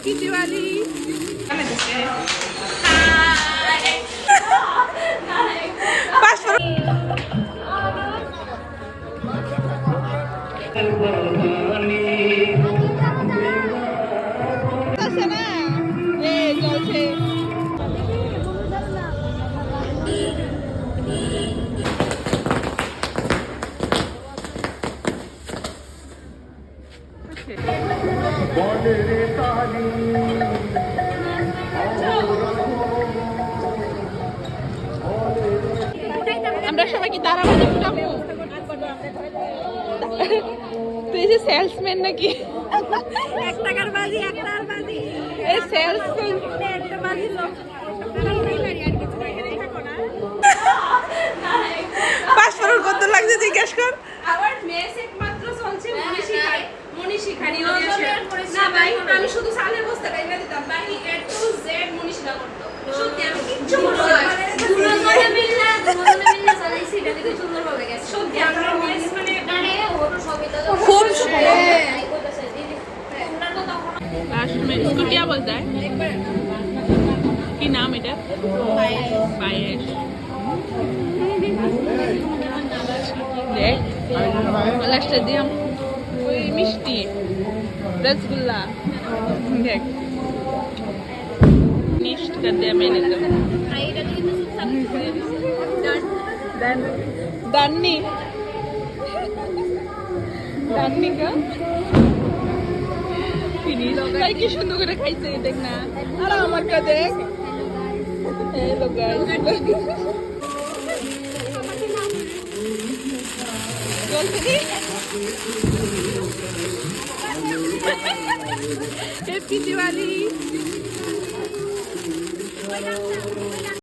Happy Diwali. আমরা সবাই কি দাঁড়াবো ফুটাবো? তুই যে সেলসম্যান নাকি? 1 টাকার বাজি 1 টাকার বাজি এই সেলসম্যান একটা বাজি লোক পাঁচফোড়ন কত লাগছে জিজ্ঞেস কর। আবার মেস একমাত্র চলছে মনীষী খানি না ভাই আমি শুধু সালের বস্তা টাইমে দিতাম ভাই A to Z মনীষীরা করতো সত্যি আমি কিচ্ছু করতে পারি না দুজনে মিলনা চালাইছি এটা দেখে সুন্দর ভাবে গেছে সত্যি আমরা মেস মানে গানে ওর সবই তো খুব स्कूटिया बोलता है कि नाम এটা পায়েস দেখ লাস্টে দিলাম ওই মিষ্টি রসগোল্লা দেখ মিষ্টি দিয়ে মেনে দেব দান্নি দান্নি কা ফিনিশ তাই কি সুন্দর করে খাইছে দেখ না আর আমার কা দেখ এই লোক গাইস हैप्पी दिवाली।